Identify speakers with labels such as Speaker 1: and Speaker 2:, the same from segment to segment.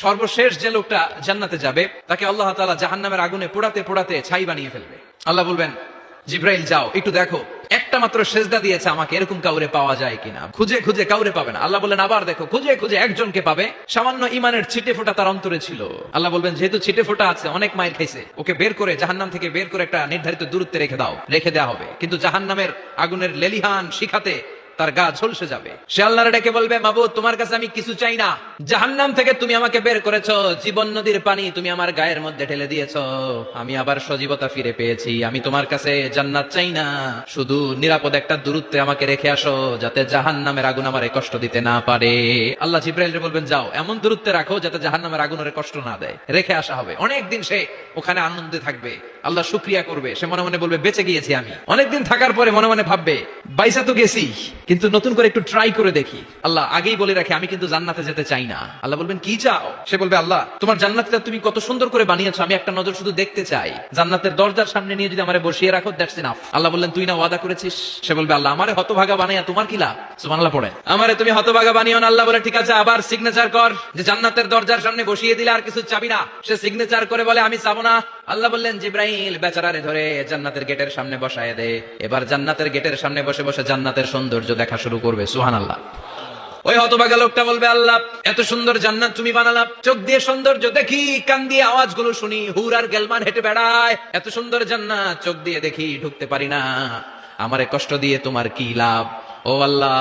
Speaker 1: সর্বশেষ যে লোকটা জান্নাতে যাবে তাকে আল্লাহ তাআলা জাহান্নামের আগুনে পোড়াতে পোড়াতে ছাই বানিয়ে ফেলবে। আল্লাহ বলবেন, জিব্রাইল যাও একটু দেখো, একটা মাত্র সেজদা দিয়েছে আমাকে, এরকম কাউরে পাওয়া যায় কিনা। খুঁজে খুঁজে কাউরে পাবে না। আল্লাহ বললেন আবার দেখো, খুঁজে খুঁজে একজনকে পাবে, সামান্য ইমানের ছিটে ফোঁটা তার অন্তরে ছিল। আল্লাহ বলবেন যেহেতু ছিটে ফোঁটা আছে, অনেক মায়ের খাইছে, ওকে বের করে জাহান্নাম থেকে বের করে একটা নির্ধারিত দূরত্বে রেখে দাও, রেখে দেওয়া হবে। কিন্তু জাহান্নামের আগুনের লেলিহান শিখাতে তার গা ঝলসে যাবে। সে আল্লাহর ডেকে বলবে, মাবুদ তোমার কাছে আমি কিছু চাই না, জাহান্নাম থেকে তুমি আমাকে বের করেছো, জীবন নদীর পানি তুমি আমার গায়ের মধ্যে ঢেলে দিয়েছো, আমি আবার সজীবতা ফিরে পেয়েছি, আমি তোমার কাছে জান্নাত চাই না, শুধু নিরাপদ একটা দূরত্বে আমাকে রেখে আসো, যাতে জাহান্নামের আগুন আমারে কষ্ট দিতে না পারে। আল্লাহ জিব্রাইলকে বলবেন যাও এমন দূরত্বে রাখো যাতে জাহান্নামের আগুন ওরে কষ্ট না দেয়, রেখে আসা হবে। অনেকদিন সে ওখানে আনন্দে থাকবে, আল্লাহ শুকরিয়া করবে, সে মনে মনে বলবে বেঁচে গিয়েছি আমি। অনেকদিন থাকার পরে মনে মনে ভাববে বাইসা তো গেছি, কিন্তু নতুন করে একটু ট্রাই করে দেখি। আল্লাহ আগেই বলে রাখে আমি কিন্তু জান্নাতে যেতে চাই না। আল্লাহ বলবেন কি চাও? সে বলবে আল্লাহ তোমার জান্নাতটা তুমি কত সুন্দর করে বানিয়েছো, আমি একটা নজর শুধু দেখতে চাই, জান্নাতের দরজার সামনে নিয়ে যদি আমারে বসিয়ে রাখো, দ্যাটস ইনাফ। আল্লাহ বললেন তুই না ওয়াদা করেছিস। সে বলবে আল্লাহ আমারে হতভাগা বানাইয়া তোমার কি লাভ? সুবহানাল্লাহ পড়ে, আমারে তুমি হতভাগা বানিও না। আল্লাহ বলে ঠিক আছে, আবার সিগনেচার কর, যে জান্নাতের দরজার সামনে বসিয়ে দিলে আর কিছু চাবি না। সে সিগনেচার করে বলে আমি চাবো না। আল্লাহ বললেন জিব্রাইল বেচারারে ধরে জান্নাতের গেটের সামনে বসায় দে, এবার জান্নাতের গেটের সামনে বসে বসে জান্নাতের সৌন্দর্য দেখা শুরু করবে। সুবহানাল্লাহ। ওই হতভাগা লোকটা বলবে আল্লাহ এত সুন্দর জান্নাত তুমি বানালা, চোখ দিয়ে সৌন্দর্য দেখি, কান দিয়ে আওয়াজগুলো শুনি, হুর আর গেলমান হেঁটে বেড়ায়, এত সুন্দর জান্নাত চোখ দিয়ে দেখি, ঢুকতে পারি না, আমারে কষ্ট দিয়ে তোমার কি লাভ? ও আল্লাহ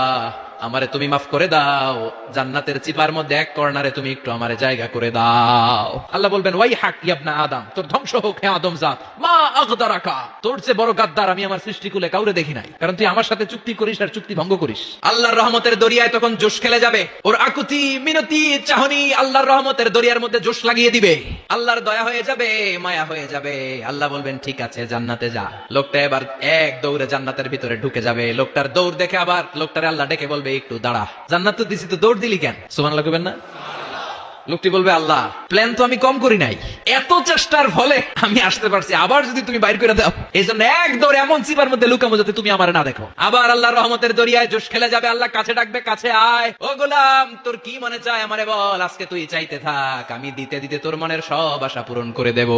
Speaker 1: আমারে তুমি মাফ করে দাও, জান্নাতের চিপার মধ্যে এক কর্নারে তুমি একটু আমারে জায়গা করে দাও। আল্লাহ বলবেন ওয়াই হাক ইবনা আদম, তোর ধ্বংস হোক হে আদম জাত, মা আগদারাকা, তোর চেয়ে বড় গাদ্দার আমি আমার সৃষ্টিকুলে কাউরে দেখি নাই, কারণ তুই আমার সাথে চুক্তি করিস আর চুক্তি ভঙ্গ করিস। আল্লাহর রহমতের দরিয়ায় তখন জোশ খেলে যাবে, ওর আকুতি মিনতি চাহনি আল্লাহর রহমতের দরিয়ার মধ্যে জোশ লাগিয়ে দিবে, আল্লাহর দয়া হয়ে যাবে, মায়া হয়ে যাবে। আল্লাহ বলবেন ঠিক আছে জান্নাতে যা। লোকটা এবার এক দৌড়ে জান্নাতের ভিতরে ঢুকে যাবে। লোকটার দৌড় দেখে আবার লোকটারে আল্লাহ ডেকে বলবে একটু দাঁড়া, জান্নাত তো দিছি, তো দৌড় দিলি কেন? সুবহানাল্লাহ কইবেন না? লোকটি বলবে আল্লাহ প্ল্যান তো আমি কম করি নাই, এত চেষ্টার ফলে আমি আসতে পারছি, আবার যদি তুমি বাইর করে দাও, এই জন্য এক দৌড়ে এমন চিপার মধ্যে লুকামো যাতে তুমি আমার না দেখো। আবার আল্লাহর রহমতের দরিয়ায় জোশ খেলে যাবে, আল্লাহ কাছে ডাকবে, কাছে আয়, ও গোলাম তোর কি মনে চায় আমারে বল, আজকে তুই চাইতে থাক, আমি দিতে দিতে তোর মনের সব আশা পূরণ করে দেব।